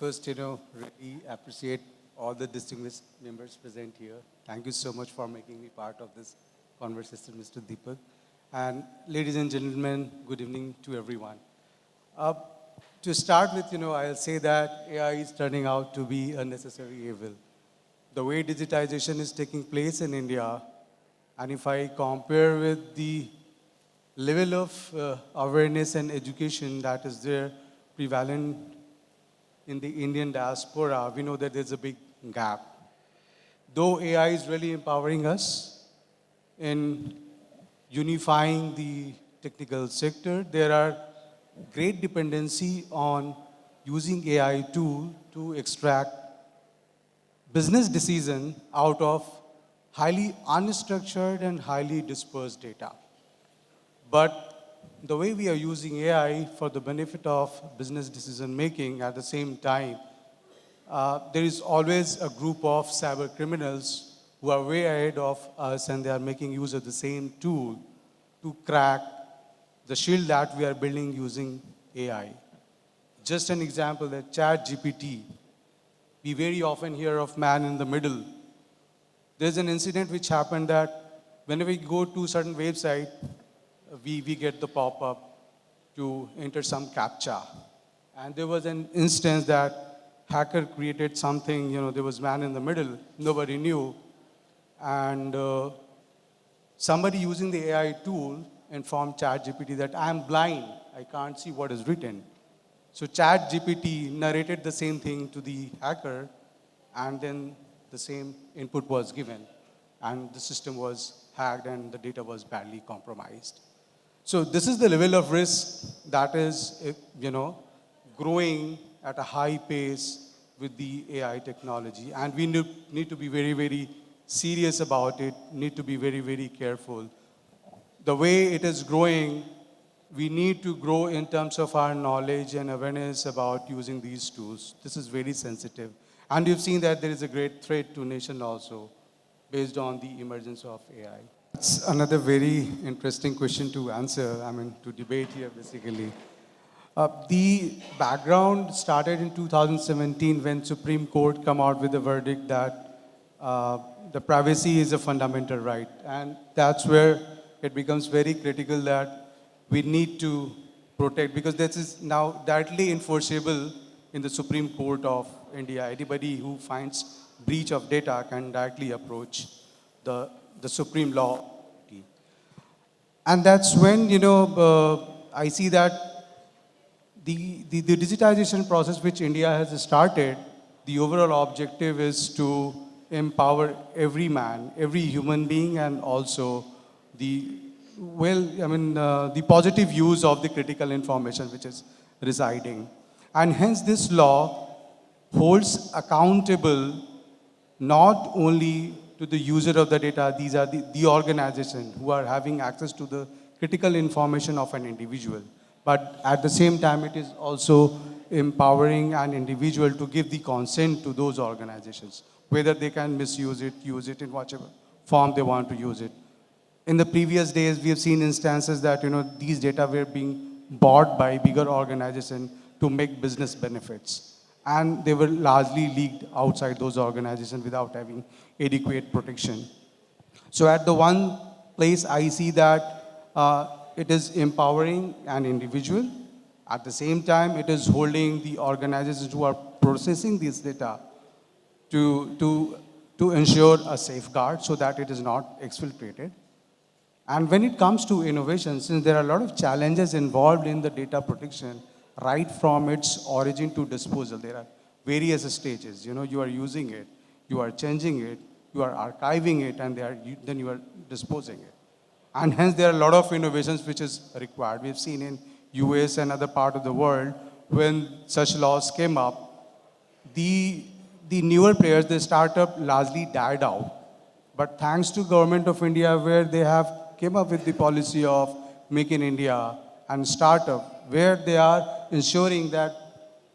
first, really appreciate all the distinguished members present here. Thank you so much for making me part of this conversation, Mr. Deepak. And ladies and gentlemen, good evening to everyone. Uh, to start with, I'll say that AI is turning out to be a necessary evil. The way digitization is taking place in India, and if I compare with the level of awareness and education that is there prevalent in the Indian diaspora, we know that there's a big gap. Though AI is really empowering us in unifying the technical sector, there are great dependency on using AI tool to extract business decision out of highly unstructured and highly dispersed data. But the way we are using AI for the benefit of business decision making, at the same time, there is always a group of cyber criminals who are way ahead of us, and they are making use of the same tool to crack the shield that we are building using AI. Just an example, that ChatGPT, we very often hear of man in the middle. There's an incident which happened that whenever we go to a certain website, we get the pop-up to enter some CAPTCHA. And there was an instance that hacker created something, there was man in the middle, nobody knew. And somebody using the AI tool informed ChatGPT that I'm blind, I can't see what is written. So ChatGPT narrated the same thing to the hacker, and then the same input was given. And the system was hacked and the data was badly compromised. So this is the level of risk that is, growing at a high pace with the AI technology. And we need to be very, very serious about it, need to be very, very careful. The way it is growing, we need to grow in terms of our knowledge and awareness about using these tools. This is very sensitive. And you've seen that there is a great threat to nation also based on the emergence of AI. It's another very interesting question to answer, to debate here basically. The background started in 2017 when Supreme Court come out with a verdict that the privacy is a fundamental right. And that's where it becomes very critical that we need to protect, because this is now directly enforceable in the Supreme Court of India. Anybody who finds breach of data can directly approach the supreme law. And that's when, I see that the digitization process which India has started, the overall objective is to empower every man, every human being, and also the positive use of the critical information which is residing. And hence this law holds accountable not only to the user of the data, these are the organization who are having access to the critical information of an individual. But at the same time, it is also empowering an individual to give the consent to those organizations, whether they can misuse it, use it in whichever form they want to use it. In the previous days, we have seen instances that these data were being bought by bigger organizations to make business benefits. And they were largely leaked outside those organizations without having adequate protection. So at the one place, I see that it is empowering an individual. At the same time, it is holding the organizations who are processing this data to ensure a safeguard so that it is not exfiltrated. And when it comes to innovation, since there are a lot of challenges involved in the data protection, right from its origin to disposal, there are various stages. You are using it, you are changing it, you are archiving it, and then you are disposing it. And hence there are a lot of innovations which is required. We've seen in US and other part of the world, when such laws came up, the newer players, the startup largely died out. But thanks to Government of India, where they have came up with the policy of Make in India and startup, where they are ensuring that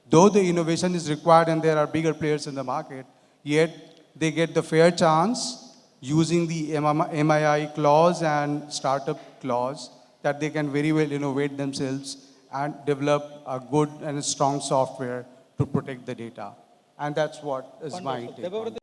though the innovation is required and there are bigger players in the market, yet they get the fair chance using the MII clause and startup clause that they can very well innovate themselves and develop a good and strong software to protect the data. And that's what is my Wonderful. take on Debabrata, this.